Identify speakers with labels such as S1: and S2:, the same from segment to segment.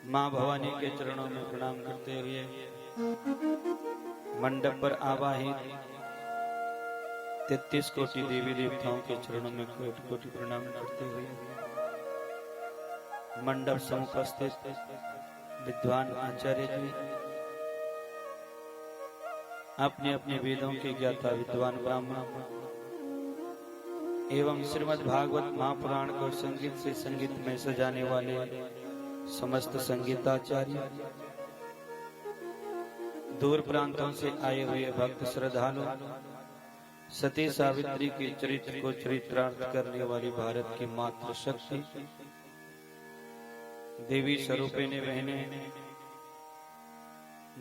S1: माँ भवानी के चरणों में प्रणाम करते हुए मंडप पर आवाहित 33 कोटि देवी देवताओं के चरणों में कोटि कोटि प्रणाम करते हुए मंडप समुपस्थित विद्वान आचार्य जी, अपने अपने वेदों के ज्ञाता विद्वान ब्राह्मण एवं श्रीमद् भागवत महापुराण को संगीत से संगीत में सजाने वाले समस्त संगीताचार्य, दूर प्रांतों से आए हुए भक्त श्रद्धालु, सती सावित्री के चरित्र को चरित्रार्थ करने वाली भारत की मातृ शक्ति देवी स्वरूपिणी बहने,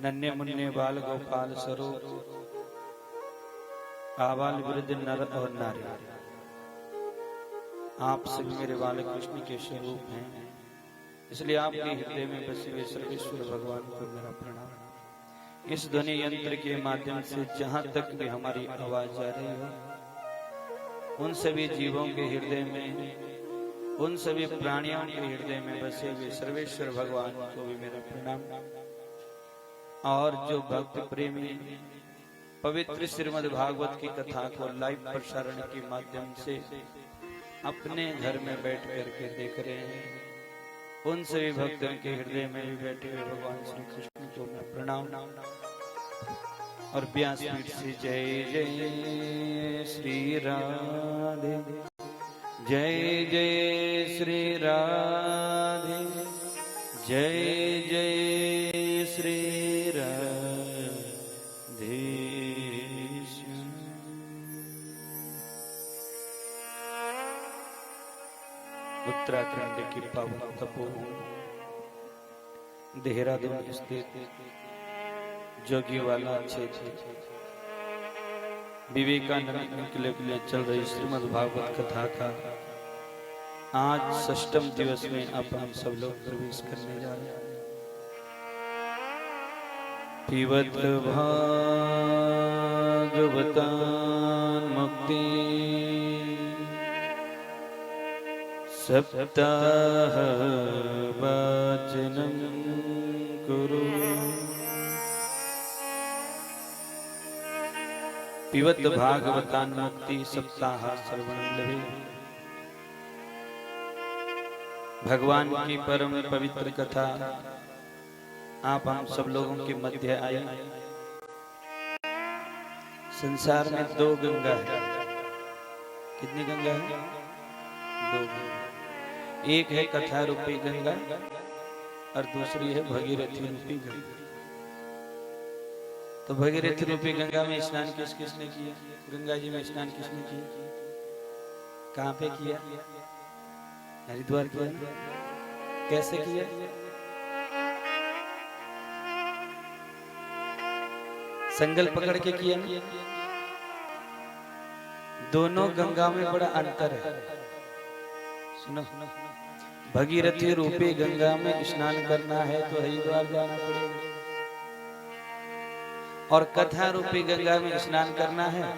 S1: नन्हे मुन्ने बाल गोपाल स्वरूप आबाल वृद्ध नर और नारी, आप सभी मेरे बाल कृष्ण के स्वरूप हैं, इसलिए आपके हृदय में बसे हुए सर्वेश्वर भगवान को मेरा प्रणाम। इस ध्वनि यंत्र के माध्यम से जहां तक भी हमारी आवाज जा रही हो, उन सभी जीवों के हृदय में, उन सभी प्राणियों के हृदय में बसे हुए सर्वेश्वर भगवान को भी मेरा प्रणाम। और जो भक्त प्रेमी पवित्र श्रीमद् भागवत की कथा को लाइव प्रसारण के माध्यम से अपने घर में बैठ करके देख रहे हैं, उन सभी भक्तों के हृदय में भी बैठे हुए भगवान श्री कृष्ण को मैं प्रणाम। और व्यासपीठ से जय जय श्री राधे, जय जय श्री राधे, जय जय श्री राधे। उत्तराखंड की पावन तपोभूमि देहरादून स्थित जोगीवाला क्षेत्र विवेकानंद किले के लिए चल रही श्रीमद् भागवत कथा का आज षष्ठम दिवस में अब हम सब लोग प्रवेश करने जा रहे हैं। पिबत भागवतान मुक्ति सप्ताह वाचनं कुरु। पिबत भागवतान मुक्ति सप्ताह श्रवणं लभे। भगवान की परम पवित्र कथा आप हम सब लोगों के मध्य आई। संसार में दो गंगा है। कितनी गंगा है? दो गंगा। एक है कथा रूपी गंगा और दूसरी है भगीरथी रूपी गंगा। तो भगीरथी रूपी गंगा में स्नान किस किसने किया? गंगा जी में स्नान किसने किया? कहाँ पे किया? हरिद्वार किया। कैसे किया? संगल पकड़ के किया। दोनों गंगा में बड़ा अंतर है। सुनो, भगीरथी रूपी गंगा में स्नान करना है तो हरिद्वार जाना पड़ेगा, और कथा रूपी गंगा में स्नान करना है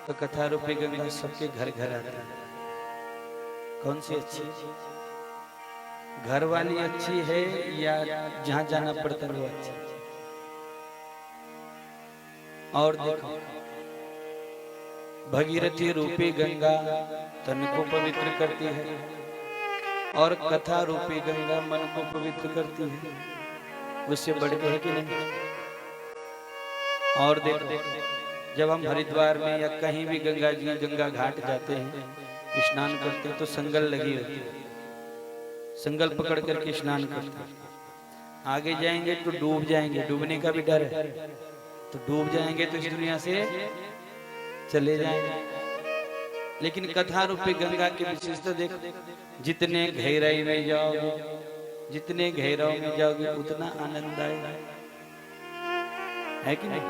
S1: तो कथा रूपी गंगा सबके घर घर आती है। कौन सी अच्छी? घर वाली अच्छी है या जहां जाना पड़ता है वो अच्छी? और देखो, भगीरथी रूपी गंगा तन को पवित्र करती है और कथा रूपी गंगा मन को पवित्र करती है। उससे बढ़ के है कि नहीं? और देखो, जब हम हरिद्वार में या कहीं भी गंगा जी गंगा घाट जाते हैं, स्नान करते हैं तो संगल लगी होती है। संगल पकड़ करके स्नान करते हैं। आगे जाएंगे तो डूब जाएंगे, डूबने का भी डर है, तो डूब जाएंगे तो इस दुनिया से चले जाएंगे। लेकिन कथा रूपी गंगा की विशेषता देखो, जितने गहराई में जाओगे, जितने गहराई में जाओगे उतना आनंद आएगा, है कि नहीं?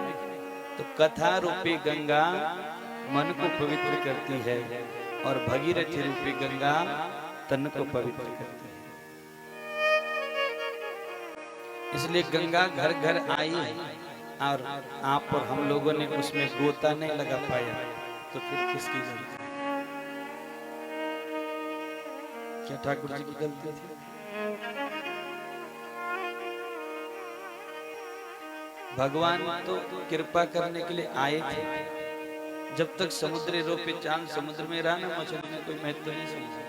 S1: तो कथा रूपी गंगा मन को पवित्र करती है और भगीरथी रूपी गंगा तन को पवित्र करती है। इसलिए गंगा घर घर आई और आप और हम लोगों ने उसमें गोता नहीं लगा पाया, तो फिर किसकी गलती? क्या ठाकुर जी की गलती थी? भगवान तो कृपा करने के लिए आए थे। जब तक समुद्री रूपी चांद समुद्र में रहा ना, मछली ने कोई महत्व नहीं समझा।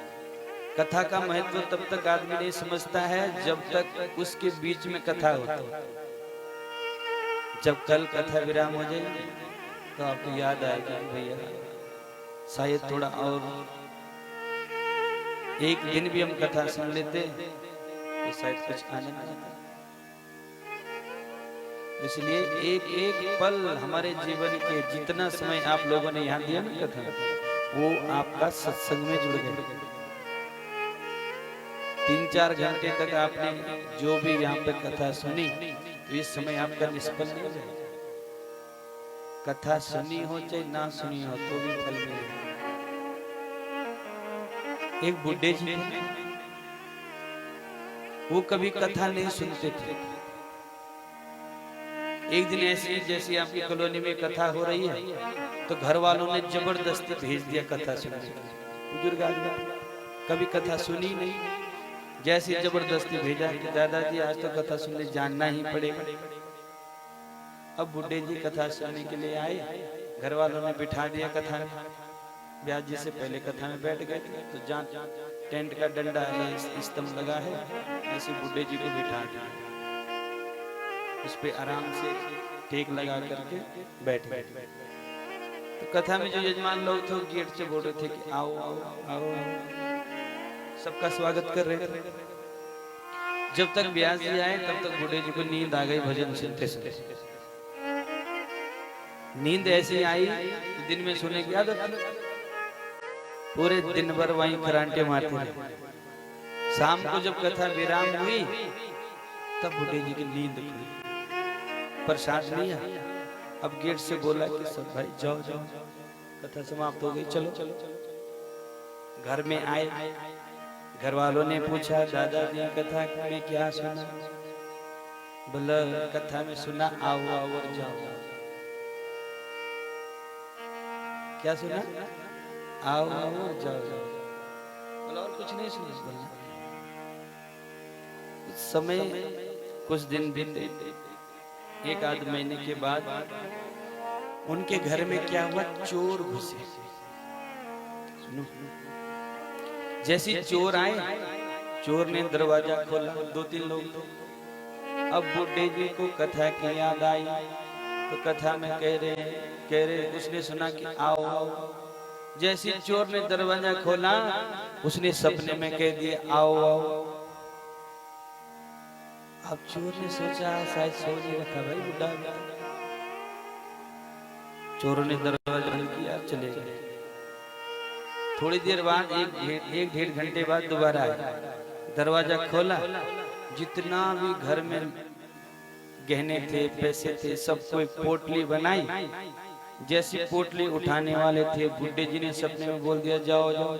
S1: कथा का महत्व तब तक आदमी नहीं समझता है जब तक उसके बीच में कथा होती। जब कल कथा विराम हो जाएगी तो आपको याद आएगा भैया शायद थोड़ा और एक दिन भी हम कथा सुन लेते तो शायद कुछ आनंद आता। इसलिए एक एक पल हमारे जीवन के जितना समय आप लोगों ने यहाँ दिया ना कथा, वो आपका सत्संग में जुड़ गए। 3-4 घंटे तक आपने जो भी यहाँ पे कथा सुनी तो इस समय आपका निष्फल नहीं जाए। कथा सुनी हो चाहे ना सुनी हो तो भी फल मिलेगा। एक बुड्ढे जी वो कभी कथा नहीं सुनते थे। एक दिन ऐसी जैसी आपकी कॉलोनी में कथा हो रही है तो घर वालों ने जबरदस्ती भेज दिया कथा सुनने। बुजुर्ग आदमी कभी कथा सुनी नहीं, जैसी जबरदस्ती भेजा कि दादाजी आज तो कथा सुनने जाना ही पड़ेगा। अब बुड्ढे जी कथा सुनने के लिए आए, घर वालों ने बिठा दिया कथा में। ब्याज जी से पहले कथा में बैठ गए तो जहाँ टेंट का डंडा है स्तंभ लगा है ऐसे बुड्ढे जी को बिठा दिया, उस पे आराम से टेक लगा करके बैठ गए। तो कथा में जो यजमान लोग थे गेट से बोल रहे थे कि आओ आओ आओ, सबका स्वागत कर रहे थे। जब तक ब्याज जी आए तब तक बुढ़े जी को नींद आ गई भजन सुनते सुनते। नींद ऐसी आई दिन में सोने की आदत, पूरे दिन भर वहीं खरांटे मारते रहे। शाम को जब कथा विराम हुई तब बुढ़े जी की नींद खुली, प्रसाद लिया। अब गेट से बोला कि सब भाई जाओ जाओ कथा समाप्त हो गई, चलो चलो। घर में आए, घर वालों ने पूछा दादाजी कथा में क्या सुना? बोला कथा में सुना आओ आओ और जाओ। क्या सुना? आओ आओ और जाओ जाओ। बोला और कुछ नहीं सुना? बोला समय कुछ दिन बीते, एक आध महीने के बाद उनके घर में क्या हुआ, चोर घुसे। जैसे चोर आए, चोर ने दरवाजा खोला, 2-3 लोग थे। अब बुड्ढे जी को कथा की याद आई तो कथा में कह रहे उसने सुना कि आओ आओ। जैसे चोर ने दरवाजा खोला उसने सपने में कह दिया आओ आओ। अब चोर ने सोचा शायद सो नहीं रखा भाई बुढ़ा। चोरों ने दरवाजा बंद किया, चले गए। थोड़ी देर बाद एक 1-1.5 घंटे बाद दोबारा आए, दरवाजा खोला, जितना भी घर में गहने थे पैसे थे सब कोई पोटली बनाई। जैसी पोटली उठाने वाले थे बुड्ढे जी ने सपने में बोल दिया जाओ जाओ।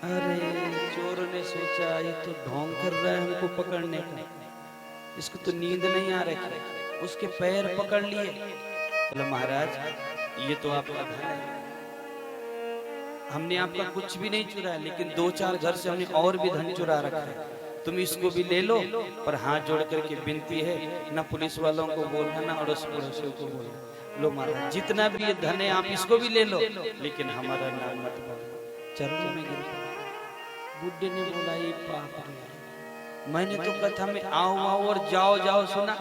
S1: अरे चोर ने सोचा ये तो ढोंग कर रहा है हमको पकड़ने का, इसको तो नींद नहीं आ रही। उसके पैर पकड़ लिए। बोला महाराज ये तो आपका धन है, हमने आपका कुछ भी नहीं चुराया, लेकिन 2-4 घर से हमने और भी धन चुरा रखा है, तुम इसको भी ले लो। पर हाथ जोड़ करके विनती है ना पुलिस वालों को बोलना ना अड़ोस पड़ोसियों को बोलना। लो महाराज जितना भी ये धन है आप इसको भी ले लो, लेकिन हमारा नाम मत बोलो। चरणों में गिर पड़ा। बुड्ढे ने बोला ये पाप है, मैंने तो कथा में आओ आओ और जाओ जाओ सुना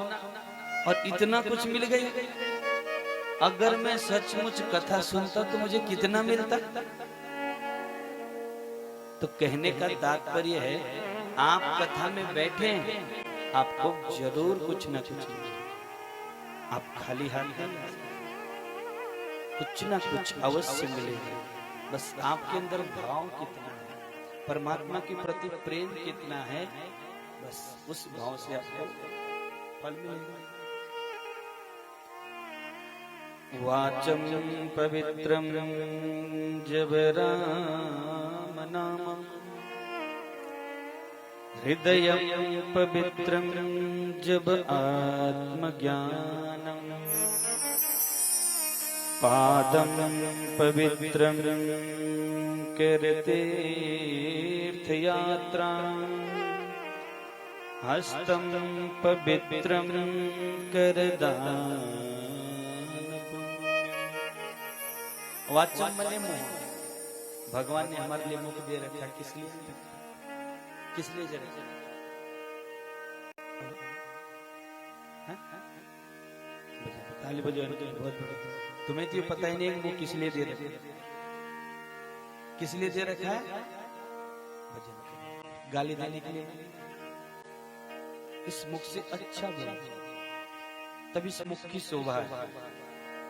S1: और इतना कुछ मिल गई। अगर मैं सचमुच कथा सुनता तो मुझे कितना मिलता। तो कहने का तात्पर्य है आप कथा में बैठे आपको जरूर कुछ न कुछ मिले। आप खाली हाथ नहीं, कुछ न कुछ अवश्य मिलेगा। बस आपके अंदर भाव कितना है, परमात्मा के प्रति प्रेम कितना है, बस उस भाव से आपको फल मिलेगा। वाचम पवित्रम जब राम नामम, हृदयम पवित्रम जब आत्मज्ञानम, पादम पवित्रम कर तीर्थयात्रा, हस्तम पवित्रम करदान वाचम मले मुंह। भगवान ने हमारे लिए मुख दे रखा, किस लिए? किस लिए दे रखा? ताली बजाओ, बहुत बड़ा। तुम्हें तो ये पता ही नहीं है वो किस लिए दे रखा है। किस लिए दे रखा है? गाली देने के लिए। इस मुख से अच्छा बोलो, तब इस मुख की शोभा है।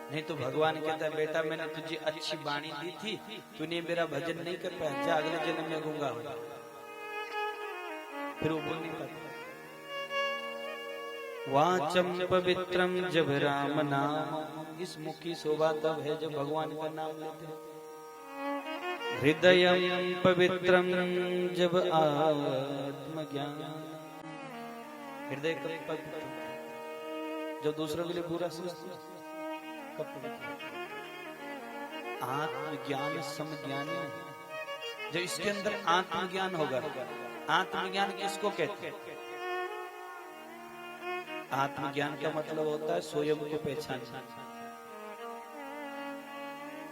S1: नहीं तो भगवान कहता है बेटा मैंने तुझे अच्छी वाणी दी थी, तूने मेरा भजन नहीं कर पाया, जा अगले जन्म में गूंगा हो जा। फिर वो बोल नहीं पाता। वाचम पवित्रम जब राम नाम, इस मुख की शोभा तब है जब भगवान का नाम लेते हैं। हृदय पवित्रम जब आत्मज्ञान, हृदय कब पवित्र? जो दूसरों के लिए बुरा सोचते कब पवित्र? आत्मज्ञान समज्ञानी, जो इसके अंदर आत्मज्ञान होगा। आत्मज्ञान किसको कहते हैं? आत्मज्ञान का मतलब होता है स्वयं को पहचानना।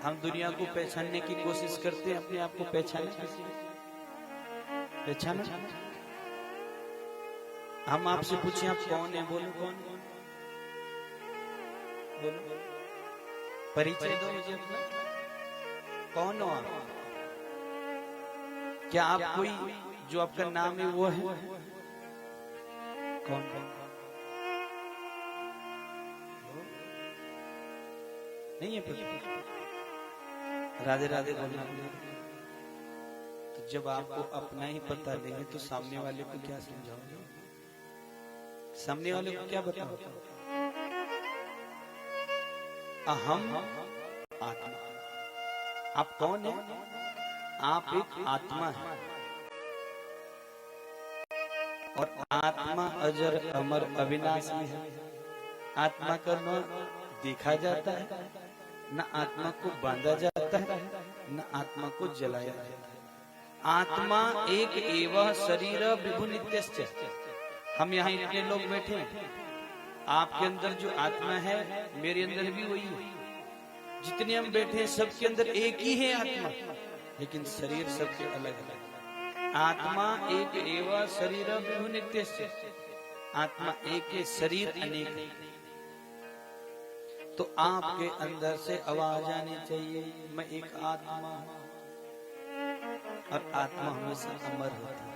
S1: हम दुनिया को पहचानने की कोशिश करते हैं, अपने आप को पहचाने। हम आपसे पूछे आप कौन है, बोलो कौन? बोलो, परिचय दो मुझे अपना। कौन हो आप? क्या आप कोई जो आपका नाम है वो है? कौन? नहीं है पता। राधे राधे बोलना। तो जब आपको अपना ही पता नहीं तो सामने वाले को क्या समझाओगे? सामने वाले को क्या बताओगे? अहम आत्मा। आप कौन है? आप एक आत्मा है, और आत्मा अजर अमर अविनाशी है। आत्मा का न देखा जाता है, न आत्मा को बांधा जाता है, न आत्मा को जलाया जाता है। आत्मा एक एवं शरीर विभु नित्यश्च। हम यहाँ इतने लोग बैठे हैं, आपके अंदर जो आत्मा है मेरे अंदर भी वही है। जितने हम बैठे हैं सबके अंदर एक ही है आत्मा, लेकिन शरीर सबके अलग अलग। आत्मा एक एवं शरीर विभु नित्यश्च। आत्मा एक है, शरीर अनेक है। तो आपके अंदर से आवाज आनी चाहिए मैं एक आत्मा हूं, और आत्मा हमेशा अमर होता है।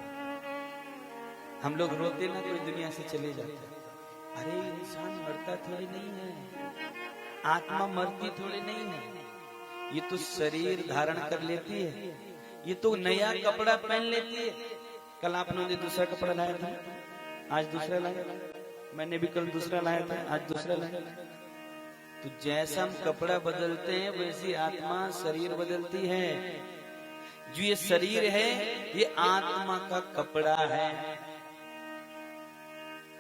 S1: हम लोग रोते ना कोई दुनिया से चले जाते, अरे इंसान मरता थोड़ी नहीं है, आत्मा मरती थोड़ी नहीं है। ये तो शरीर धारण कर लेती है, ये तो नया कपड़ा पहन लेती है। कल आपने दूसरा कपड़ा लाया था, आज दूसरा लाया। मैंने भी कल दूसरा लाया था, आज दूसरा लाया। तो जैसा हम कपड़ा बदलते हैं वैसी आत्मा शरीर बदलती है। जो ये शरीर है ये आत्मा का कपड़ा है।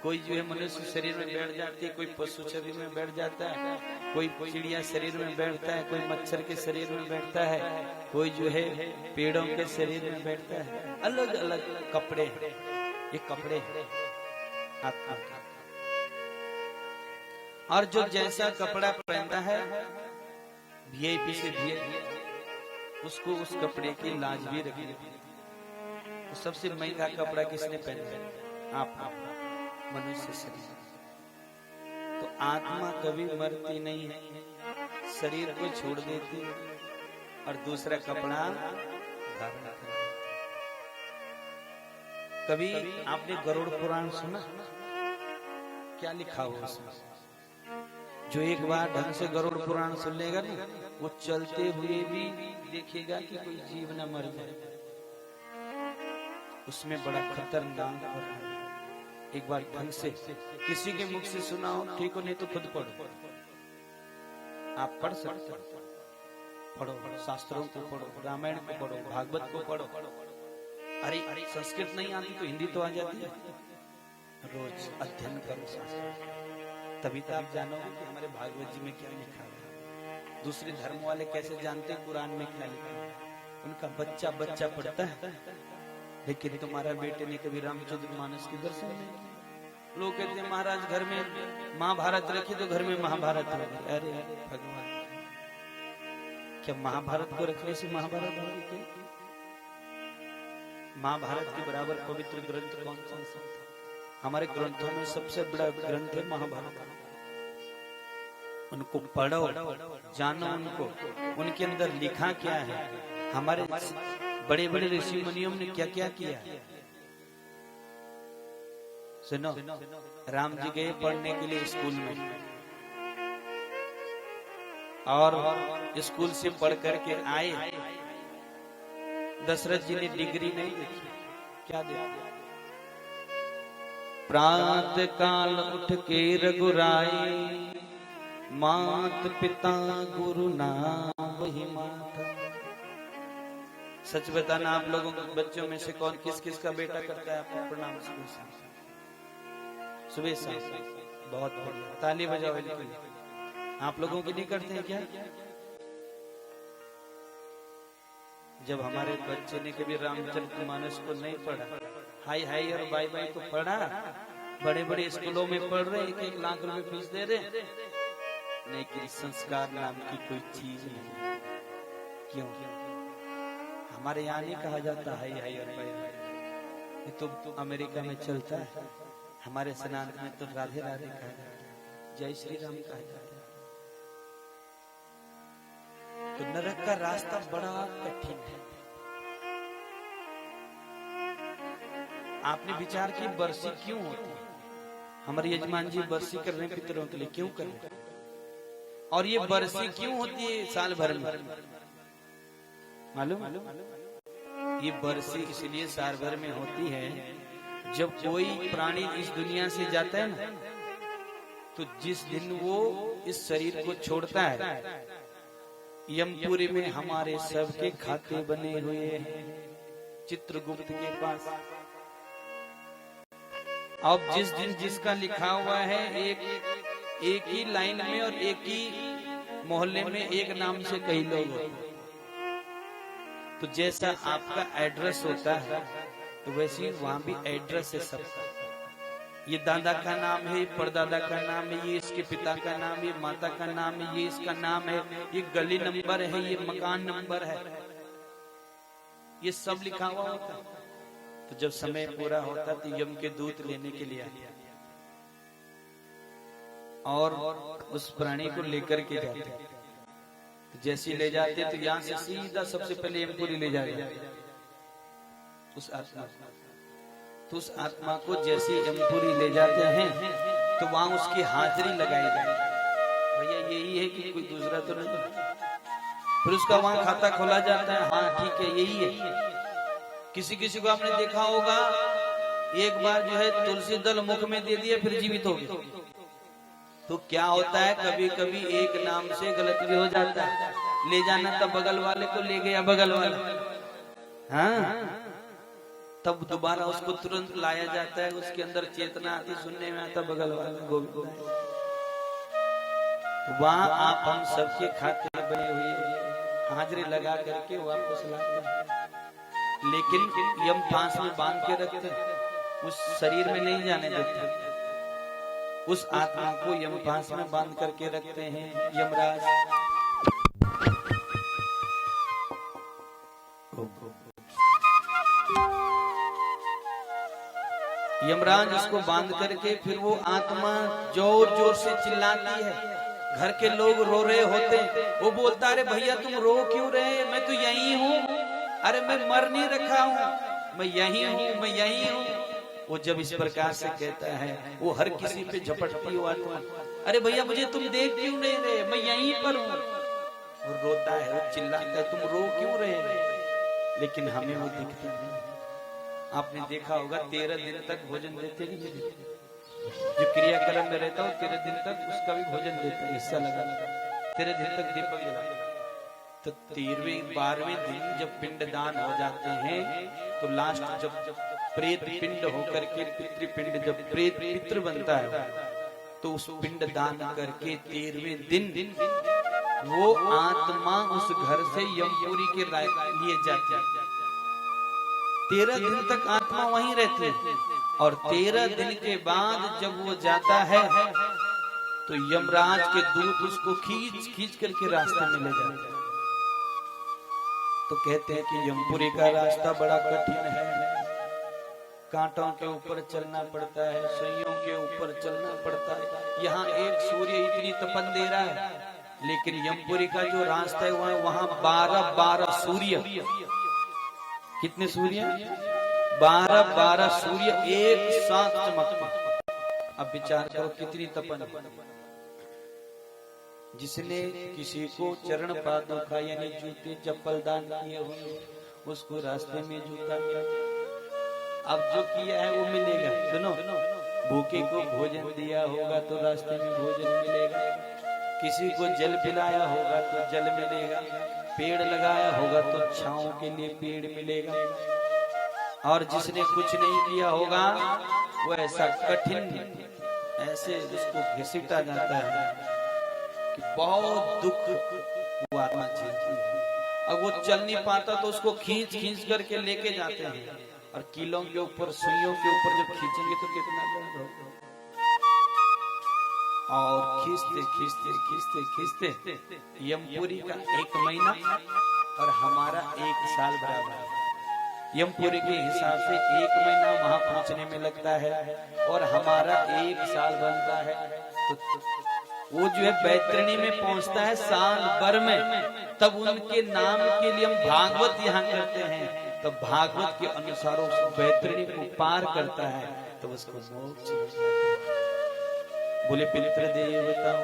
S1: कोई जो है मनुष्य शरीर में बैठ जाती है, कोई पशु शरीर में बैठ जाता है, कोई चिड़िया शरीर में बैठता है, कोई मच्छर के शरीर में बैठता है, कोई जो है पेड़ों के शरीर में बैठता है। अलग अलग कपड़े, ये कपड़े आत्मा का। और जो जैसा कपड़ा पहनता है वीआईपी से वीआईपी, उसको उस कपड़े की लाज भी रखनी। तो सबसे महंगा कपड़ा किसने पहना है? आप मनुष्य शरीर। तो आत्मा कभी मरती नहीं है, शरीर को छोड़ देती है और दूसरा कपड़ा धारण करती है। कभी आपने गरुड़ पुराण सुना? क्या लिखा हुआ उसमें? जो एक बार ढंग से गरुड़ पुराण सुन लेगा ना, वो चलते हुए भी देखेगा कि कोई जीव न मर जाए। उसमें बड़ा खतरनाक है। एक बार ढंग से किसी के मुख से सुना हो, ठीक हो, नहीं तो खुद पढ़ो। आप पढ़ सकते हो, पढ़ो, शास्त्रों को पढ़ो, रामायण को पढ़ो, भागवत को पढ़ो। अरे संस्कृत नहीं आती तो हिंदी तो आ जाती है। रोज अध्ययन करो शास्त्र, तभी तो आप जानोगे कि हमारे भागवत जी में क्या लिखा है। दूसरे धर्म वाले कैसे जानते हैं कुरान में क्या लिखा है? उनका बच्चा बच्चा पढ़ता है, लेकिन तुम्हारा बेटे ने कभी रामचंद्रमानस के दर्शन नहीं किए। लोग कहते हैं महाराज घर में महाभारत रखी तो घर में महाभारत हो गई। अरे भगवान, क्या महाभारत को रखने से महाभारत होगी क्या? महाभारत के बराबर पवित्र ग्रंथ कौन सा है? हमारे ग्रंथों में सबसे बड़ा ग्रंथ है महाभारत। उनको पढ़ो, जानो उनको, उनके अंदर लिखा क्या है, हमारे बड़े बड़े ऋषि मुनियों ने क्या क्या किया। सुनो, राम जी गए पढ़ने के लिए स्कूल में, और स्कूल से पढ़ करके आए। दशरथ जी ने डिग्री नहीं देखी, क्या देखा? प्रात काल उठ के रघुराई, मात पिता गुरु नाम वही माता। सच बताना, आप लोगों के बच्चों में से कौन किस किस का बेटा करता है आपको प्रणाम सुबह शाम? बहुत बढ़िया, ताली बजाओ इनके लिए। आप लोगों की नहीं करते हैं क्या? जब हमारे बच्चे ने कभी रामचरितमानस को नहीं पढ़ा, हाय हाय और बाय बाय को पढ़ा, बड़े बड़े स्कूलों में पढ़ रहे, 1-1 लाख रुपए फीस दे रहे, लेकिन संस्कार नाम की कोई चीज नहीं। क्यों? हमारे यहाँ नहीं कहा जाता हाय हाय और बाय बाय, ये तो अमेरिका में चलता है। हमारे सनातन में तो राधे राधे कहा जाता है, जय श्री राम कहा जाता है। तो नरक का रास्ता बड़ा कठिन है। आपने विचार की बरसी क्यों होती है? हमारे यजमान जी बरसी कर रहे हैं पितरों के लिए, क्यों कर रहे हैं? और ये बरसी क्यों होती है साल भर में, मालूम? ये बरसी इसलिए साल भर में होती है, जब कोई प्राणी इस दुनिया से जाता है ना, तो जिस दिन वो इस शरीर को छोड़ता है, यमपुरी में हमारे सबके खाते बने हुए हैं चित्रगुप्त के पास। अब जिस दिन जिसका लिखा हुआ है, एक ही लाइन में और एक ही मोहल्ले में एक नाम से कई लोग, तो जैसा आपका एड्रेस होता है, तो वैसे वहां भी एड्रेस है सबका। ये दादा का नाम है, ये परदादा का नाम है, ये इसके पिता का नाम है, ये माता का नाम है, ये इसका नाम है, ये गली नंबर है, ये मकान नंबर है, ये सब लिखा हुआ होता है। तो जब समय पूरा होता तो यम के दूत लेने के लिए आते और उस प्राणी को लेकर के जाते। तो जैसे ले जाते तो यहाँ से सीधा सबसे पहले यमपुरी ले जाते उस आत्मा। तो उस आत्मा को जैसे यमपुरी ले जाते हैं, तो वहां उसकी हाजिरी लगाई जाए, भैया यही है कि कोई दूसरा तो नहीं। फिर उसका वहां खाता खोला जाता है, हाँ ठीक है यही है। किसी किसी को आपने देखा होगा, एक बार जो है तुलसी दल मुख में दे दिया, फिर जीवित हो गया। तो क्या होता है, कभी कभी एक नाम से गलत भी हो जाता है। ले जाना तब बगल वाले को ले गया बगल वाला, हाँ, तब दोबारा उसको तुरंत लाया जाता है, उसके अंदर चेतना आती, सुनने में आता बगल वाला गोविंद। तो वहां आप हम सबके खाते बने हुए हाजिरी लगा करके वापस लाते हैं, लेकिन यम फांस में बांध के रखते, उस शरीर में नहीं जाने देते। उस आत्मा को यम फांस में बांध करके रखते हैं यमराज। यमराज उसको बांध करके फिर वो आत्मा जोर जोर से चिल्लाती है। घर के लोग रो रहे होते, वो बोलता अरे भैया तुम रो क्यों रहे, मैं तो यही हूँ, अरे मैं मर नहीं रखा हूँ, मैं यही हूँ, मैं यही हूँ। वो जब इस प्रकार से कहता है, वो हर किसी पे झपटती हुआ आत्मा, अरे भैया मुझे तुम देख क्यों नहीं रहे, मैं यहीं पर हूँ। वो रोता है, वो चिल्लाता है तुम रो क्यों रहे, लेकिन हमें वो दिखता नहीं। आपने देखा होगा 13 दिन तक भोजन देते नहीं देते, जो क्रियाक्रम में रहता हो 13 दिन तक उसका भी भोजन देते, हिस्सा लगा 13 दिन तक दीपक जलाते। तो 13वें 12वें दिन जब पिंडदान हो जाते हैं, तो लास्ट जब प्रेत पिंड होकर के पितृपिंड, जब प्रेत पितृ बनता है, तो उस पिंड दान करके 13वें दिन वो आत्मा उस घर से यमपुरी के लिए जाती है। 13 दिन तक आत्मा वहीं रहती है और 13 दिन के बाद जब वो जाता है तो यमराज के दूत उसको खींच खींच करके रास्ते में ले जाते हैं। तो कहते हैं कि यमपुरी का रास्ता बड़ा कठिन है, कांटों के ऊपर चलना पड़ता है, सुइयों के ऊपर चलना पड़ता है। यहाँ एक सूर्य इतनी तपन दे रहा है, लेकिन यमपुरी का जो रास्ता है वहाँ 12 सूर्य, कितने सूर्य? 12 सूर्य एक साथ चमकते। अब विचार करो कितनी तपन। जिसने किसी को चरण पादुका यानी जूते चप्पल दान किए होंगे उसको रास्ते में जूता मिला। अब जो किया है वो मिलेगा। सुनो, भूखे को भोजन दिया होगा तो रास्ते में भोजन मिलेगा, किसी को जल पिलाया होगा तो जल मिलेगा, पेड़ लगाया होगा तो छांव के लिए पेड़ मिलेगा। और जिसने कुछ नहीं किया होगा वो ऐसा कठिन, ऐसे उसको घसीटा जाता है कि बहुत दुख वो आत्मा झेलती है। अब वो चल नहीं पाता तो उसको खींच खींच करके लेके जाते हैं, और कीलों के ऊपर सुइयों के ऊपर जब खींचेंगे तो कितना दर्द होगा। और खींचते खींचते खींचते खींचते यमपुरी का 1 महीना और हमारा 1 साल बराबर है। यमपुरी के हिसाब से 1 महीना वहां पहुंचने में लगता है और हमारा 1 साल बनता है। तो वो जो है बैतरणी में पहुंचता है साल भर में, तब उनके नाम के लिए हम भागवत यहाँ करते हैं। तो भागवत के अनुसार उस बैतरणी को पार करता है तो उसको मोक्ष मिलता है। बोले पितृ देवताओं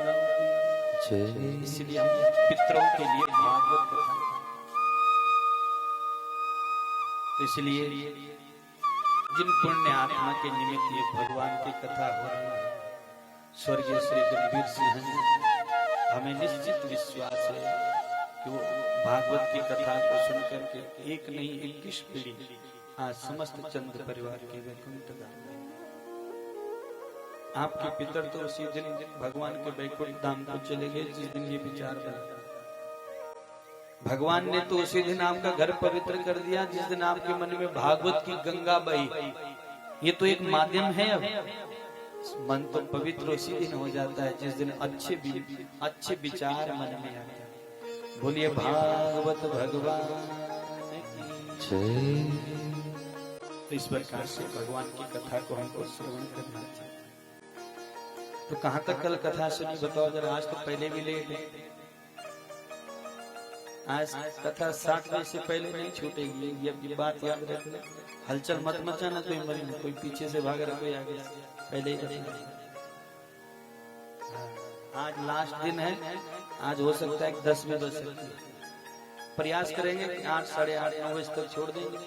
S1: की, इसलिए हम पितरों के लिए भागवत कथा। तो इसलिए जिन पुण्य आत्मा के निमित्त ये भगवान की कथा हो रही है, स्वर्गीय श्री गंभीर सिंह, हमें निश्चित विश्वास है कि वो भागवत की कथा को सुनकर के एक नहीं 21 पीढ़ी आज समस्त चंद्र परिवार के वैकुंठ धाम में। आपके पितर तो उसी दिन भगवान के वैकुंठ धाम को चले गए जिस दिन ये विचार बना। भगवान ने तो उसी दिन आपका घर पवित्र कर दिया जिस दिन आपके मन में भागवत की गंगा बही। ये तो एक माध्यम है। अब मन तो पवित्र उसी दिन हो जाता है जिस दिन अच्छे विचार मन में आते हैं। बोलिए भागवत भगवान की। तो इस प्रकार से भगवान की कथा को हमको श्रवण करना चाहिए। तो कहाँ तक कल कथा सुनी बताओ जरा। आज तो पहले भी लेट है, आज कथा 7 बजे से पहले नहीं छूटेगी। ये बात याद रखना। हलचल मत मचाना, कोई मरी कोई पीछे से भाग रहा, कोई आगे से, पहले ही। आज लास्ट दिन है, आज हो सकता है 10 बजे बज सकती है। प्रयास करेंगे कि 8, साढ़े 8, 9 बजे तक छोड़ देंगे,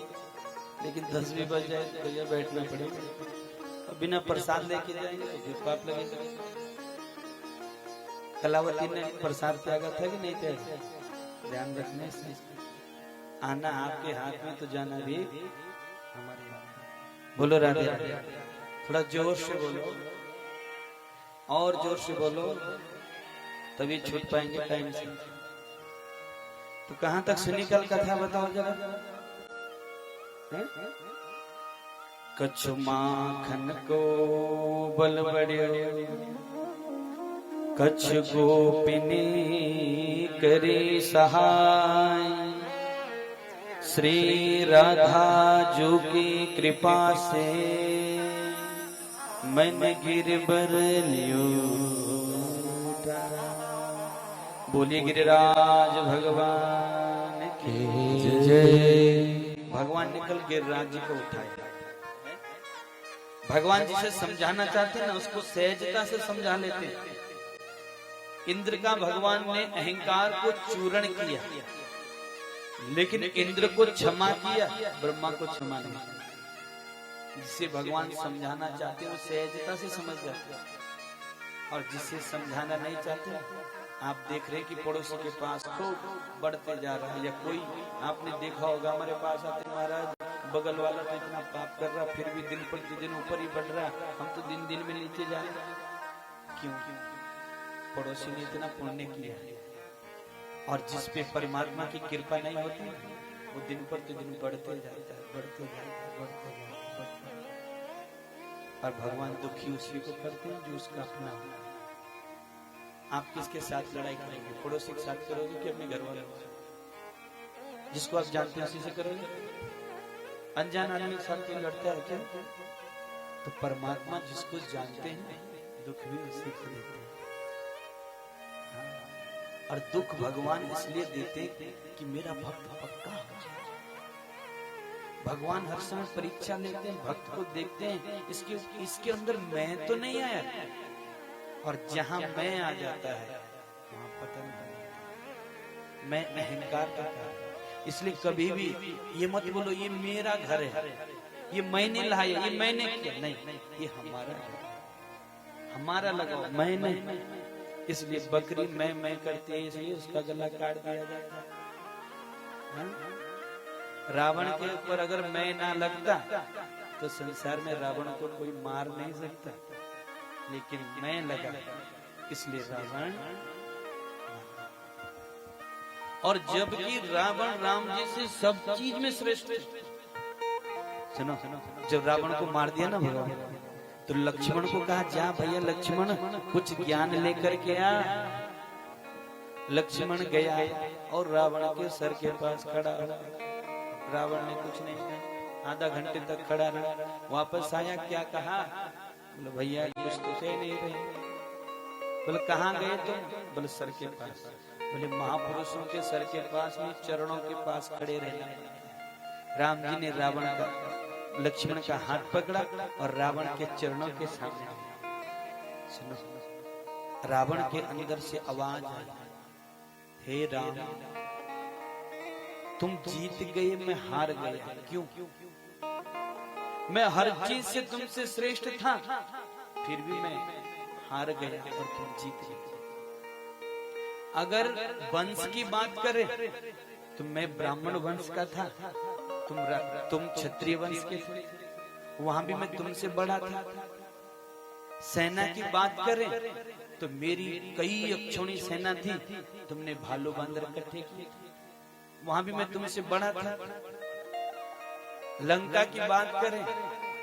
S1: लेकिन 10 भी बज जाए तो ये बैठना पड़ेगा। और बिना प्रसाद लेके जाएंगे तो फिर पाप लगेगा। कलावती ने प्रसाद त्यागा था कि नहीं त्यागा? ध्यान रखने से आना आपके हाथ में तो जाना भी हमारे हाथ। बोलो राधे राधे। थोड़ा जोर से बोलो, और जोर से बोलो, तभी छूट पाएंगे टाइम से। तो कहां तक सुनी कल कथा बताओ जरा। कछु माखन को बल बढ़ियो, कछु गोपिनी करे सहाय, श्री राधा जो की कृपा से मन गिरबर लियो। बोलिए गिरिराज भगवान की जय। भगवान ने कल गिरिराज जी को उठाया। भगवान जिसे समझाना चाहते हैं ना उसको सहजता से समझा लेते हैं। इंद्र का भगवान ने अहंकार को चूर्ण किया, लेकिन इंद्र को क्षमा किया, ब्रह्मा को क्षमा नहीं किया। जिसे भगवान समझाना चाहते हैं वो सहजता से समझ जाते हैं, और जिसे समझाना नहीं चाहते आप देख रहे कि पड़ोसी के पास खूब बढ़ते जा रहा है। या कोई आपने देखा होगा हमारे पास आते, महाराज बगल वाला तो इतना पाप कर रहा फिर भी दिन प्रतिदिन ऊपर ही बढ़ रहा, हम तो दिन दिन में नीचे जा रहे। क्यों? पड़ोसी ने इतना पुण्य किया है। और जिस पे परमात्मा की कृपा नहीं होती वो दिन पर तो दिन बढ़ते जाता है। बढ़ते जाएगा, बढ़ते जाएगा, बढ़ते जाएगा। और भगवान दुखी उसी को करते हैं जो उसका अपना हो। आप किसके साथ लड़ाई करेंगे? पड़ोसी के साथ करोगे कि अपने घर वालों से? जिसको आप जानते हैं उसी से करोगे? अनजान आदमी के साथ कोई लड़ता है क्या? तो परमात्मा जिसको जानते हैं दुख भी उसी को देते हैं। और दुख भगवान इसलिए देते कि मेरा भक्त पक्का हो जाए। भगवान हर समय परीक्षा लेते हैं, भक्त को देखते हैं, इसके अंदर मैं तो नहीं आया। और जहां मैं आ जाता है वहां पतन है। मैं अहंकार का कारण। इसलिए कभी भी ये मत बोलो ये मेरा घर है, ये मैंने लाया, ये मैंने किया। नहीं, ये हमारा है, हमारा लगाओ, मैं नहीं। इसलिए बकरी मैं करती है, इसलिए उसका गला काट दिया जाता है। रावण के ऊपर अगर मैं ना लगता तो संसार में रावण को कोई मार नहीं सकता, लेकिन मैं लगा इसलिए रावण। और जबकि रावण राम जी से सब चीज में श्रेष्ठ। सुनो, जब रावण को मार दिया ना भगवान, तो लक्ष्मण को कहा जा भैया लक्ष्मण कुछ ज्ञान लेकर के आ। लक्ष्मण गया और रावण के सर के पास खड़ा रहा। रावण ने कुछ नहीं कहा, आधा घंटे तक खड़ा रहा। वापस आया, क्या कहा? बोले भैया कुछ तो कह नहीं रहे। बोले कहाँ गए तुम? बोले सर के पास। बोले महापुरुषों के सर के पास में चरणों के पास खड़े रहना। राम जी ने रावण का, लक्ष्मण का हाथ पकड़ा और रावण के चरणों के सामने। सुनो, रावण के अंदर से आवाज आई, हे राम तुम जीत गए, मैं हार गया। क्यों? मैं हर चीज से तुमसे श्रेष्ठ था, फिर भी मैं हार गया और तुम जीत गए। अगर वंश की बात करें तो मैं ब्राह्मण वंश का था, तुम क्षत्रिय वंश के थे, वहां भी मैं तुमसे बड़ा था। सेना की बात करें तो मेरी कई अक्षौणी सेना थी, तुमने भालू बांदर इकट्ठे किए, वहां भी मैं तुमसे बड़ा था। लंका की बात करें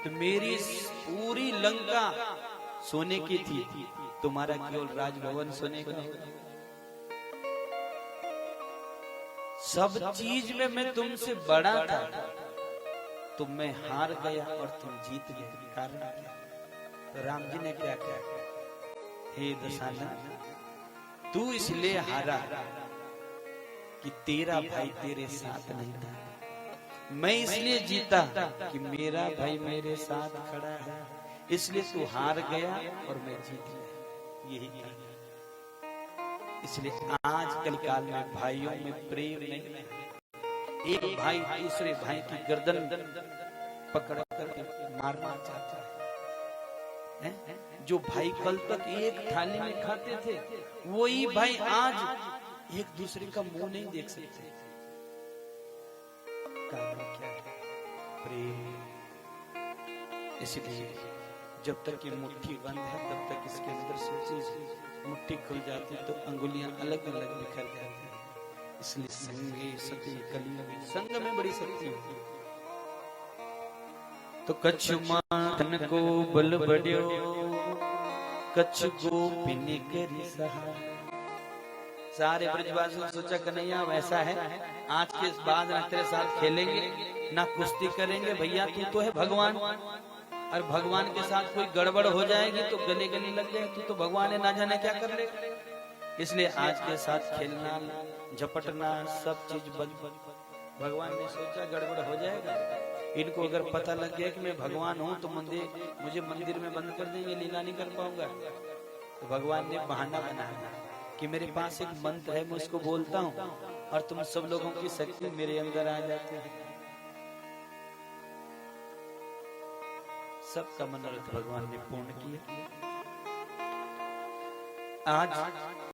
S1: तो मेरी पूरी लंका सोने की थी, तुम्हारा केवल राजभवन सोने का। सब चीज में मैं तुमसे बड़ा था, तो मैं हार गया और तुम जीत गए। कारण क्या? तो राम जी ने क्या कहा? हे दशानन तू इसलिए हारा कि तेरा भाई तेरे साथ नहीं था। मैं इसलिए जीता कि मेरा भाई मेरे साथ खड़ा है, इसलिए तू हार गया और मैं जीत गया। यही कारण। इसलिए आज कल काल में भाइयों में प्रेम नहीं है। एक भाई दूसरे भाई की गर्दन पकड़ करके मारना चाहता है। जो भाई कल तक एक थाली में खाते थे, वही भाई आज एक दूसरे का मुंह नहीं देख सकते। कारण क्या है? प्रेम। इसलिए जब तक ये मुट्ठी बंद है तब तक इसके अंदर सोचिए, मुट्ठी खुल जाती तो अंगुलियां अलग अलग बिखर जाती है। इसलिए संगे सती कली, संग में बड़ी शक्ति होती है। तो कछु मातन को बल बढ़ियो, कछु गोपिन करी सहा। सारे ब्रजवासियों ने सोचा कन्हैया वैसा है, आज के बाद ना तेरे साथ खेलेंगे ना कुश्ती करेंगे। भैया तू तो है भगवान, और भगवान के साथ कोई गड़बड़ हो जाएगी तो गले गले लग जाए। तू तो भगवान है, ना जाने क्या कर ले। इसलिए आज के साथ खेलना झपटना सब चीज बंद। भगवान ने सोचा गड़बड़ हो जाएगा, इनको अगर पता लग गया कि मैं भगवान हूँ तो मुझे मंदिर में बंद कर देंगे, लीला नहीं कर पाऊंगा। तो भगवान ने बहाना बनाया कि मेरे पास एक मंत्र है, मैं उसको बोलता हूँ और तुम सब लोगों की शक्ति मेरे अंदर आ जाती है। सबका मनोरथ भगवान ने पूर्ण किया। आज